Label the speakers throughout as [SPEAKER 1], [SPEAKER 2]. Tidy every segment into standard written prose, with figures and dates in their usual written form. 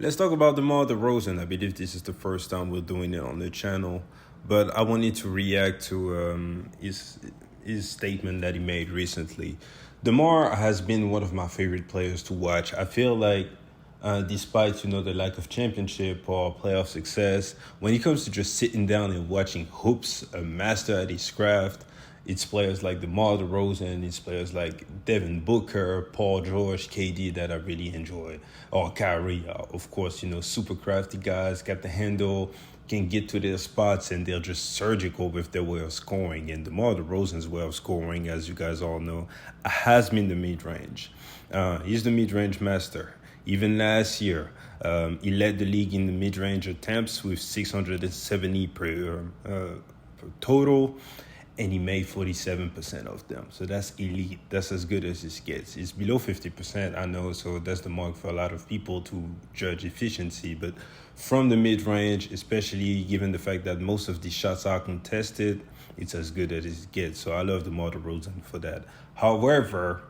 [SPEAKER 1] Let's talk about Demar Derozan. I believe this is the first time we're doing it on the channel, but I wanted to react to his statement that he made recently. Demar has been one of my favorite players to watch. I feel like, despite the lack of championship or playoff success, when it comes to just sitting down and watching hoops, a master at his craft, it's players like DeMar DeRozan, it's players like Devin Booker, Paul George, KD that I really enjoy. Or Kyrie, of course, super crafty guys, got the handle, can get to their spots, and they're just surgical with their way of scoring. And DeMar DeRozan's way of scoring, as you guys all know, has been the mid-range. He's the mid-range master. Even last year, he led the league in the mid-range attempts with 670 per total, and he made 47% of them. So that's elite. That's as good as it gets. It's below 50%, I know, so that's the mark for a lot of people to judge efficiency. But from the mid-range, especially given the fact that most of these shots are contested, it's as good as it gets. So I love DeMar DeRozan for that. However,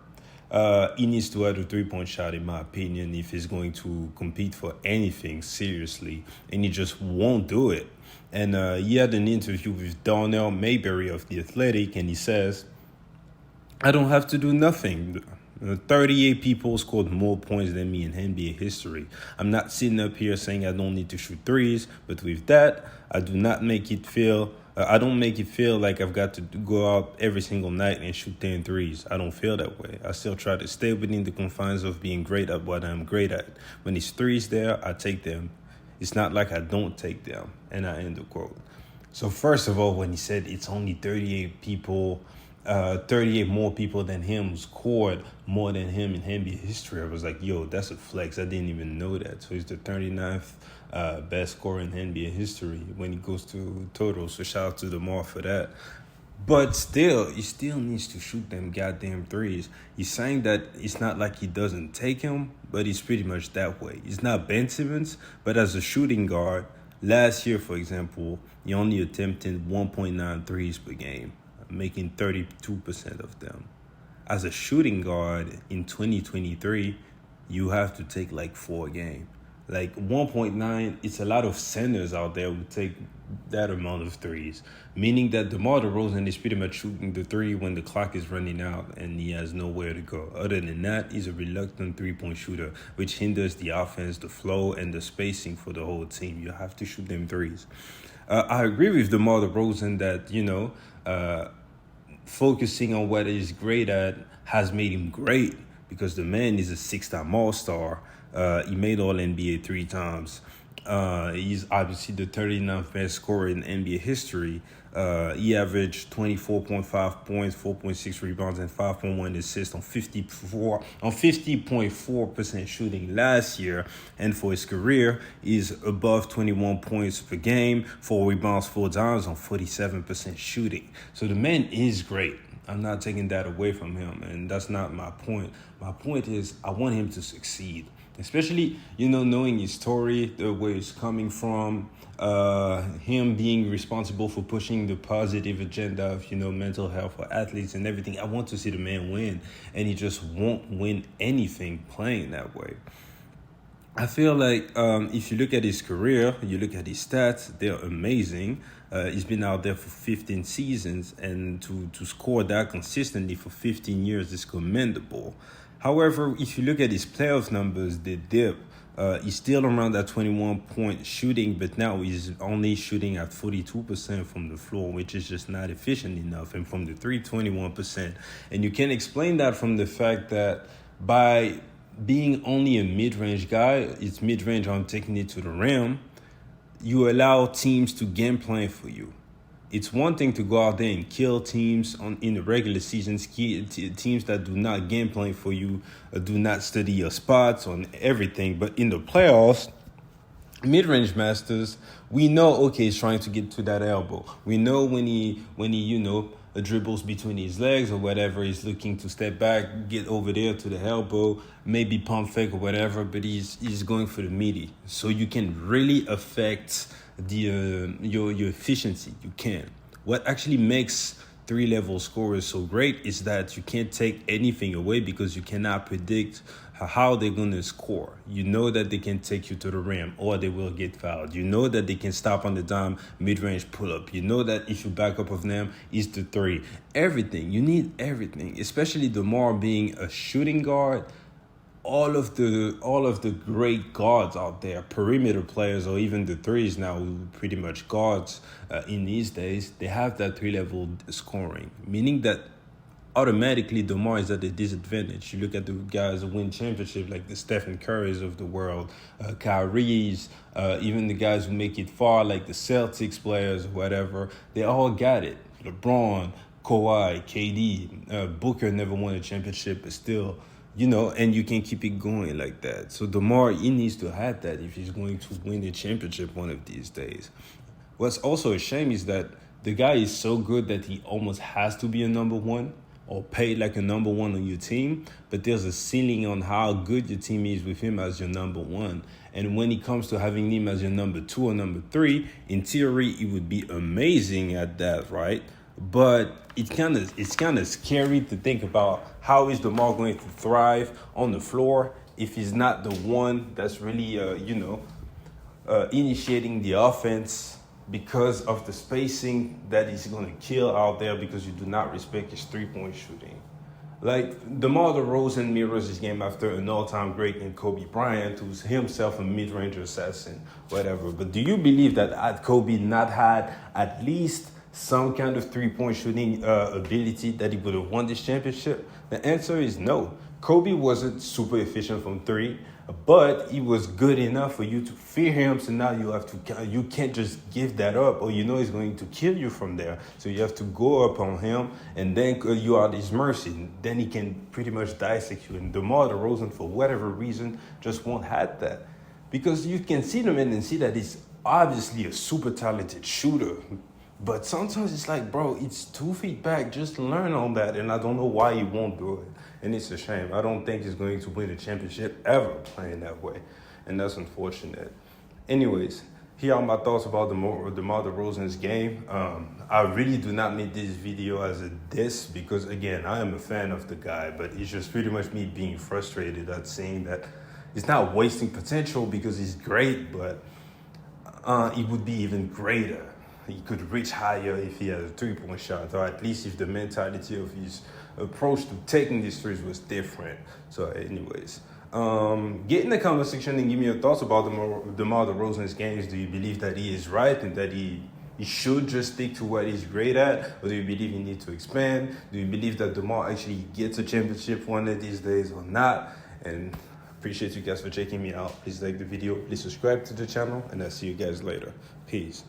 [SPEAKER 1] he needs to add a three-point shot, in my opinion, if he's going to compete for anything seriously, and he just won't do it. And he had an interview with Darnell Mayberry of The Athletic, and he says, I don't have to do nothing. 38 people scored more points than me in NBA history. I'm not sitting up here saying I don't need to shoot threes, but with that, I don't make it feel like I've got to go out every single night and shoot 10 threes. I don't feel that way. I still try to stay within the confines of being great at what I'm great at. When it's threes there, I take them. It's not like I don't take them. And I end the quote. So first of all, when he said it's only 38 people, 38 more people than him scored more than him in NBA history, I was like, yo, that's a flex. I didn't even know that. So he's the 39th best scorer in NBA history when he goes to total. So shout out to DeMar for that. But still, he still needs to shoot them goddamn threes. He's saying that it's not like he doesn't take them, but he's pretty much that way. He's not Ben Simmons, but as a shooting guard, last year, for example, he only attempted 1.9 threes per game, making 32% of them. As a shooting guard in 2023, you have to take like 4 a game. Like 1.9, it's a lot of centers out there who take that amount of threes, meaning that DeMar DeRozan is pretty much shooting the three when the clock is running out and he has nowhere to go. Other than that, he's a reluctant three-point shooter, which hinders the offense, the flow, and the spacing for the whole team. You have to shoot them threes. I agree with DeMar DeRozan that, focusing on what he's great at has made him great because the man is a 6-time All-Star. He made All-NBA 3 times. He's obviously the 39th best scorer in NBA history. He averaged 24.5 points, 4.6 rebounds, and 5.1 assists on 50.4% shooting last year. And for his career, he's above 21 points per game, 4 rebounds, 4 dimes on 47% shooting. So the man is great. I'm not taking that away from him, and that's not my point. My point is I want him to succeed. Especially, knowing his story, the way it's coming from, him being responsible for pushing the positive agenda of, mental health for athletes and everything. I want to see the man win, and he just won't win anything playing that way. I feel like if you look at his career, you look at his stats, they're amazing. He's been out there for 15 seasons, and to score that consistently for 15 years is commendable. However, if you look at his playoff numbers, they dip. He's still around that 21-point shooting, but now he's only shooting at 42% from the floor, which is just not efficient enough. And from the 21%. And you can explain that from the fact that by being only a mid-range guy, it's mid-range, I'm taking it to the rim, you allow teams to game plan for you. It's one thing to go out there and kill teams in the regular season, teams that do not game plan for you, do not study your spots on everything. But in the playoffs, mid-range masters, we know, okay, he's trying to get to that elbow. We know when he dribbles between his legs or whatever, he's looking to step back, get over there to the elbow, maybe pump fake or whatever, but he's going for the meaty. So you can really affect your efficiency. You can. What actually makes 3-level scorers so great is that you can't take anything away because you cannot predict how they're going to score. You know that they can take you to the rim or they will get fouled. You know that they can stop on the dime, mid-range pull-up. You know that if you back up of them, it's the three. Everything. You need everything, especially DeMar being a shooting guard. All of the great guards out there, perimeter players or even the threes now, pretty much guards in these days, they have that 3-level scoring, meaning that automatically DeMar is at a disadvantage. You look at the guys who win championships like the Stephen Currys of the world, Kyrie's, even the guys who make it far like the Celtics players or whatever, they all got it. LeBron, Kawhi, KD, Booker never won a championship, but still, and you can keep it going like that. So DeMar, he needs to have that if he's going to win the championship one of these days. What's also a shame is that the guy is so good that he almost has to be a number one or paid like a number one on your team, but there's a ceiling on how good your team is with him as your number one. And when it comes to having him as your number two or number three, in theory, it would be amazing at that, right? But it's kind of scary to think about how is DeMar going to thrive on the floor if he's not the one that's really, initiating the offense because of the spacing that he's going to kill out there because you do not respect his three-point shooting. Like, Demar Derozan mirrors his game after an all-time great in Kobe Bryant, who's himself a mid-range assassin, whatever. But do you believe that had Kobe not had at least some kind of three-point shooting ability that he would have won this championship? The answer is no. Kobe wasn't super efficient from three, but he was good enough for you to fear him. So now you can't just give that up, or he's going to kill you from there. So you have to go up on him, and then you are at his mercy. Then he can pretty much dissect you. And DeMar DeRozan, for whatever reason, just won't have that, because you can see the man and see that he's obviously a super talented shooter. But sometimes it's like, bro, it's 2 feet back. Just learn on that. And I don't know why he won't do it. And it's a shame. I don't think he's going to win a championship ever playing that way. And that's unfortunate. Anyways, here are my thoughts about DeMar DeRozan's game. I really do not make this video as a diss because, again, I am a fan of the guy. But it's just pretty much me being frustrated at seeing that he's not wasting potential because he's great. But he would be even greater. He could reach higher if he had a three-point shot, or at least if the mentality of his approach to taking these threes was different. So anyways, get in the comment section and give me your thoughts about DeMar DeRozan's games. Do you believe that he is right and that he should just stick to what he's great at? Or do you believe he needs to expand? Do you believe that DeMar actually gets a championship one of these days or not? And appreciate you guys for checking me out. Please like the video, please subscribe to the channel, and I'll see you guys later. Peace.